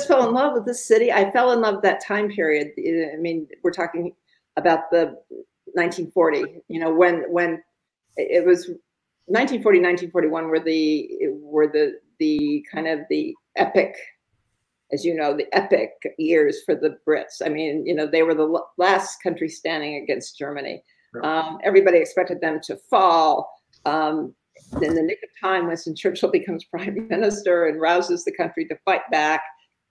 fell in love with this city. I fell in love with that time period. I mean, we're talking about the 1940, when it was 1940, 1941 were the kind of the epic, as you know, the epic years for the Brits. I mean, they were the last country standing against Germany. Everybody expected them to fall. In the nick of time, Winston Churchill becomes prime minister and rouses the country to fight back.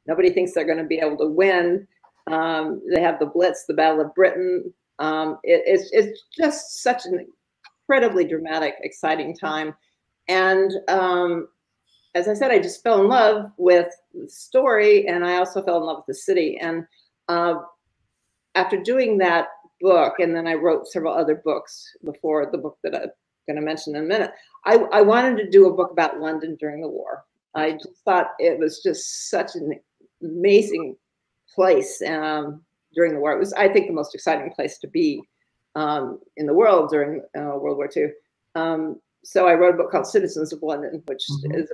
Nobody thinks they're going to be able to win. They have the Blitz, the Battle of Britain. It's just such an incredibly dramatic, exciting time. And as I said, I just fell in love with the story, and I also fell in love with the city. And after doing that book, and then I wrote several other books before the book that I'm going to mention in a minute, I wanted to do a book about London during the war. I just thought it was just such an amazing place during the war. It was, I think, the most exciting place to be in the world during World War II. So I wrote a book called Citizens of London, which is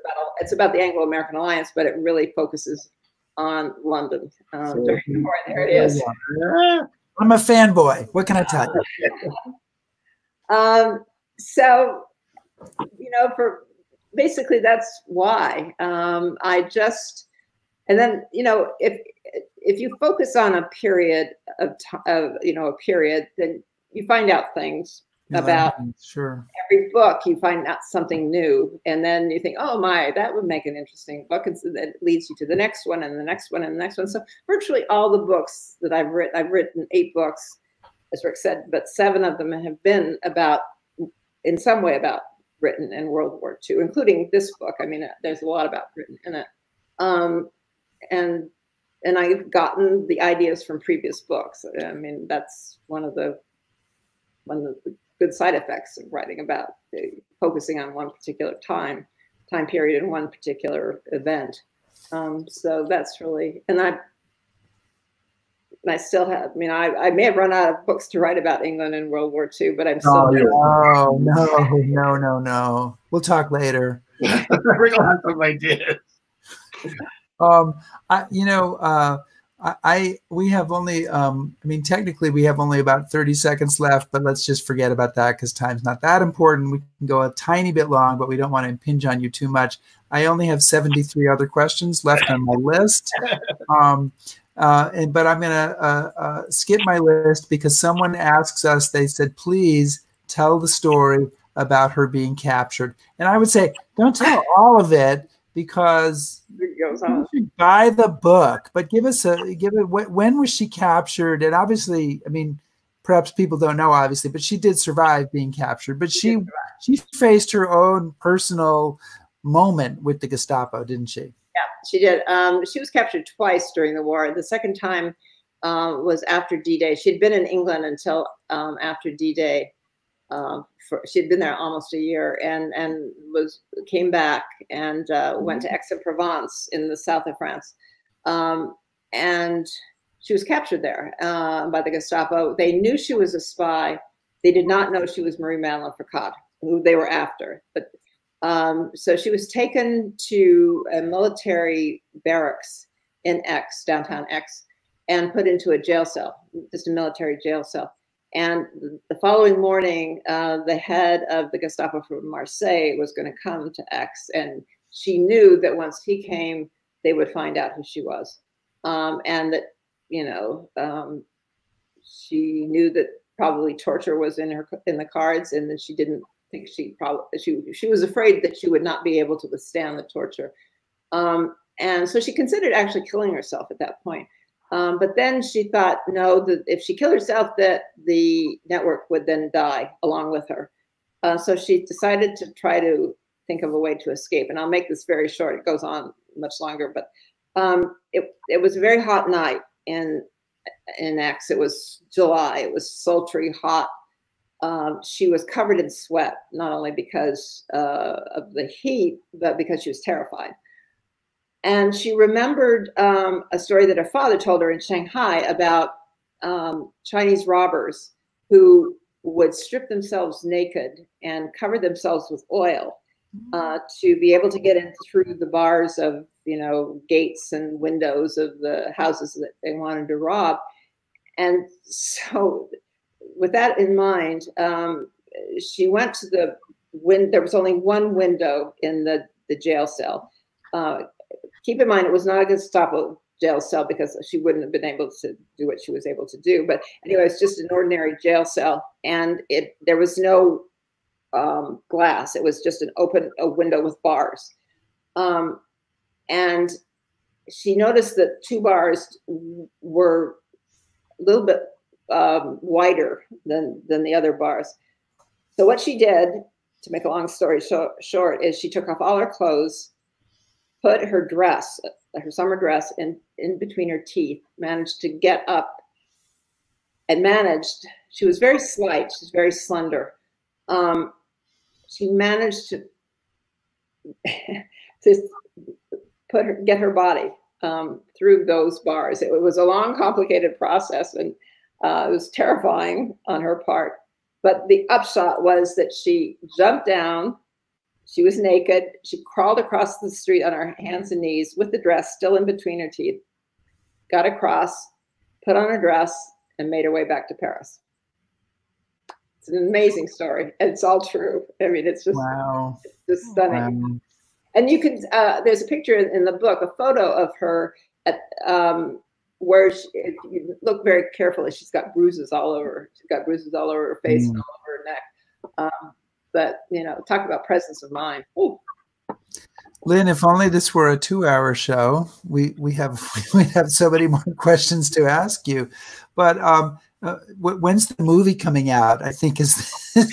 about the Anglo-American Alliance, but it really focuses on London during the war. There it is. I'm a fanboy. What can I tell you? So, for basically that's why and then, if you focus on a period of a period, then you find out things about every book. You find out something new, and then you think, oh my, that would make an interesting book, and so that leads you to the next one and the next one and the next one. So virtually all the books that I've written 8 books, as Rick said, but 7 of them have been in some way about Britain and World War II, including this book. I mean, there's a lot about Britain in it. And I've gotten the ideas from previous books. I mean, that's one of the good side effects of writing about focusing on one particular time period and one particular event. So that's really, and I still have, I mean, I may have run out of books to write about England and World War II, but I'm still. No. We'll talk later. We're going to have some ideas. we have only, I mean, technically we have only about 30 seconds left, but let's just forget about that because time's not that important. We can go a tiny bit long, but we don't want to impinge on you too much. I only have 73 other questions left on my list. But I'm going to skip my list because someone asks us, they said, please tell the story about her being captured. And I would say, don't tell all of it because you should buy the book, but give it, when was she captured? And obviously, I mean, perhaps people don't know, obviously, but she did survive being captured, but she faced her own personal moment with the Gestapo, didn't she? Yeah, she did. She was captured twice during the war. The second time was after D-Day. She'd been in England until after D-Day. She'd been there almost a year and came back and went to Aix-en-Provence in the south of France. And she was captured there by the Gestapo. They knew she was a spy. They did not know she was Marie-Madeline Fourcade, who they were after. But so she was taken to a military barracks in Aix, downtown Aix, and put into a jail cell, just a military jail cell. And the following morning, the head of the Gestapo from Marseille was going to come to Aix, and she knew that once he came, they would find out who she was, and that, you know, she knew that probably torture was in the cards, and that she didn't think she was afraid that she would not be able to withstand the torture, and so she considered actually killing herself at that point. But then she thought, no, that if she killed herself, that the network would then die along with her. So she decided to try to think of a way to escape. And I'll make this very short. It goes on much longer, but it was a very hot night in Aix. It was July. It was sultry hot. She was covered in sweat, not only because of the heat, but because she was terrified. And she remembered a story that her father told her in Shanghai about Chinese robbers who would strip themselves naked and cover themselves with oil to be able to get in through the bars of, you know, gates and windows of the houses that they wanted to rob. And so with that in mind, she went to the window. There was only one window in the jail cell. Keep in mind, it was not a Gestapo jail cell because she wouldn't have been able to do what she was able to do. But anyway, it's just an ordinary jail cell, and there was no glass. It was just a window with bars. And she noticed that two bars were a little bit wider than the other bars. So what she did, to make a long story short, is she took off all her clothes, put her dress, her summer dress, in between her teeth, managed to get up, and she was very slight, she's very slender. She managed to get her body through those bars. It was a long, complicated process, and it was terrifying on her part. But the upshot was that she jumped down. She was naked. She crawled across the street on her hands and knees with the dress still in between her teeth, got across, put on her dress, and made her way back to Paris. It's an amazing story. It's all true. I mean, it's just, wow. It's just stunning. Wow. And you can, there's a picture in the book, a photo of her at, where if you look very carefully, she's got bruises all over. She's got bruises all over her face and all over her neck. But, you know, talk about presence of mind. Ooh. Lynn, if only this were a 2-hour show, we have so many more questions to ask you. But when's the movie coming out? I think is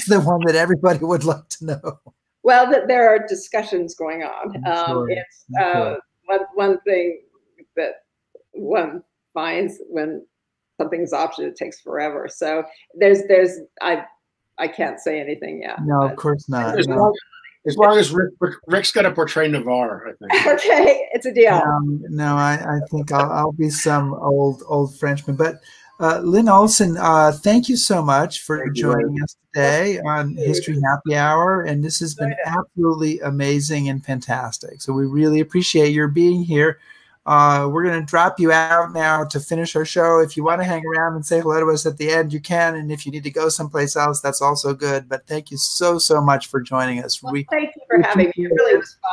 the one that everybody would like to know. Well, there are discussions going on. Sure. It's one thing that one finds when something's optioned, it takes forever. So I can't say anything yet. No, of course not. As long as Rick's going to portray Navarre, I think. Okay, it's a deal. No, I think I'll be some old Frenchman. But Lynne Olsen, thank you so much for joining us today on History Happy Hour. And this has been absolutely amazing and fantastic. So we really appreciate your being here. We're going to drop you out now to finish our show. If you want to hang around and say hello to us at the end, you can. And if you need to go someplace else, that's also good. But thank you so, so much for joining us. Well, thank you for having me. It really was fun.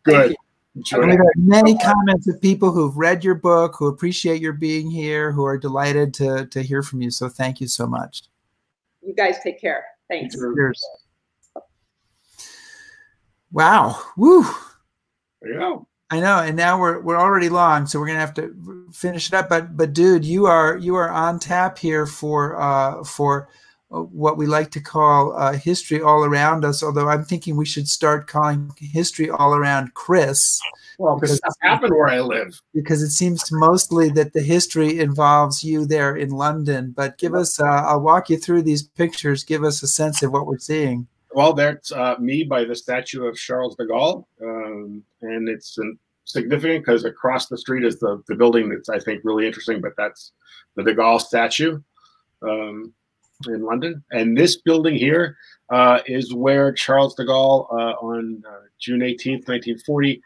Good. We've had many comments of people who've read your book, who appreciate your being here, who are delighted to hear from you. So thank you so much. You guys take care. Thanks. Cheers. Wow. Woo. There you go. I know, and now we're already long, so we're gonna have to finish it up. But dude, you are on tap here for what we like to call history all around us. Although I'm thinking we should start calling history all around Chris. Well, because stuff happened where I live. Because it seems mostly that the history involves you there in London. But give us, I'll walk you through these pictures. Give us a sense of what we're seeing. Well, that's me by the statue of Charles de Gaulle, and it's significant because across the street is the building that's, I think, really interesting, but that's the de Gaulle statue in London. And this building here is where Charles de Gaulle on June 18th, 1940,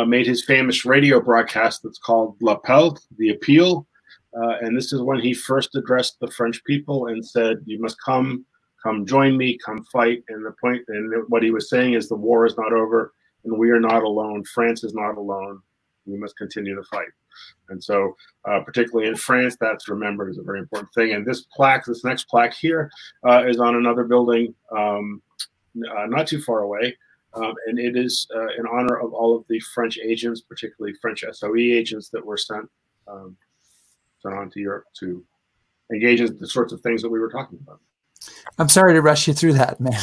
made his famous radio broadcast that's called L'Appel, the Appeal. And this is when he first addressed the French people and said, you must come join me, come fight. And the point, and what he was saying is the war is not over and we are not alone. France is not alone. We must continue to fight. And so particularly in France, that's remembered as a very important thing. And this plaque, this next plaque here is on another building not too far away. And it is in honor of all of the French agents, particularly French SOE agents that were sent on to Europe to engage in the sorts of things that we were talking about. I'm sorry to rush you through that, man.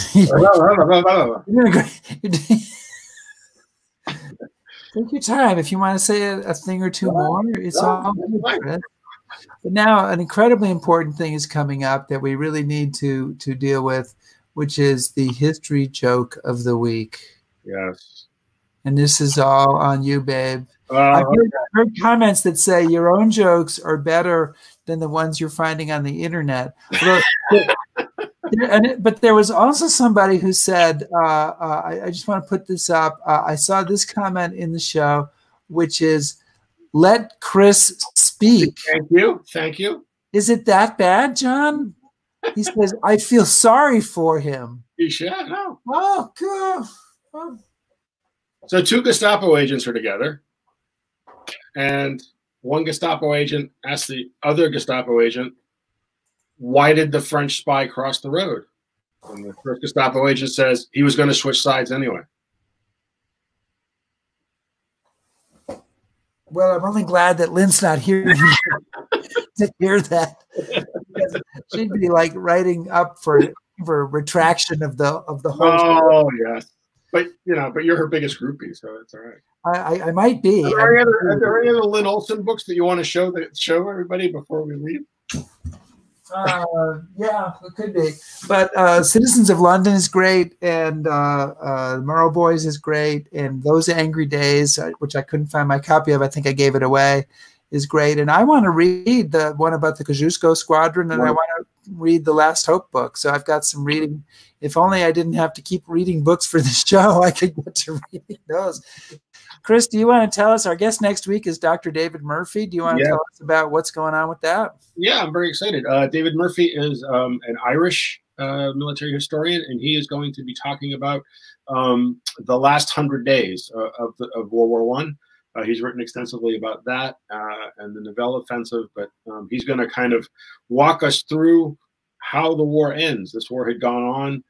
Take your time. If you want to say a thing or two more, it's all good. But now an incredibly important thing is coming up that we really need to deal with, which is the history joke of the week. Yes. And this is all on you, babe. I've heard comments that say your own jokes are better than the ones you're finding on the internet. But there was also somebody who said, I just want to put this up. I saw this comment in the show, which is, let Chris speak. Thank you. Thank you. Is it that bad, John? He says, I feel sorry for him. You should know. Oh, good. Oh. So two Gestapo agents are together. And one Gestapo agent asked the other Gestapo agent, why did the French spy cross the road? And the first Gestapo agent says he was going to switch sides anyway. Well, I'm only glad that Lynn's not here to hear that. Because she'd be like writing up for retraction of the whole. Oh, yes. But you're her biggest groupie, so it's all right. I might be. Are there any other Lynne Olsen books that you want to show everybody before we leave? Yeah, it could be. But Citizens of London is great, and Morrow Boys is great, and Those Angry Days, which I couldn't find my copy of, I think I gave it away, is great. And I want to read the one about the Kosciuszko Squadron, and I want to read the Last Hope book. So I've got some reading. If only I didn't have to keep reading books for the show, I could get to reading those. Chris, do you want to tell us? Our guest next week is Dr. David Murphy. Do you want to tell us about what's going on with that? Yeah, I'm very excited. David Murphy is an Irish military historian, and he is going to be talking about the last 100 days of World War I. He's written extensively about that and the Nivelle offensive, but he's going to kind of walk us through how the war ends. This war had gone on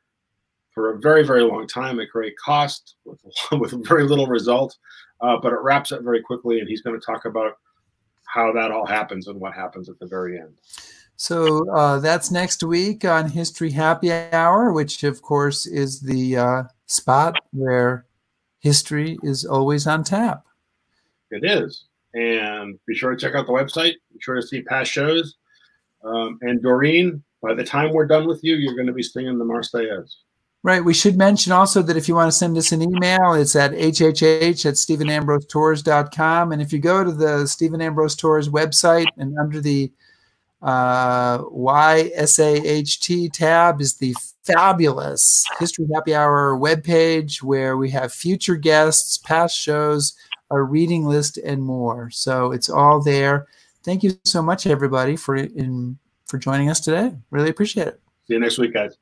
for a very, very long time at great cost with very little result, but it wraps up very quickly, and he's going to talk about how that all happens and what happens at the very end. So that's next week on History Happy Hour, which, of course, is the spot where history is always on tap. It is. And be sure to check out the website. Be sure to see past shows. And Doreen, by the time we're done with you, you're going to be singing the Marseillaise. Right. We should mention also that if you want to send us an email, it's at hhh@stephenambrosetours.com. And if you go to the Stephen Ambrose Tours website and under the YSAHT tab is the fabulous History Happy Hour webpage where we have future guests, past shows, our reading list, and more. So it's all there. Thank you so much, everybody, for joining us today. Really appreciate it. See you next week, guys.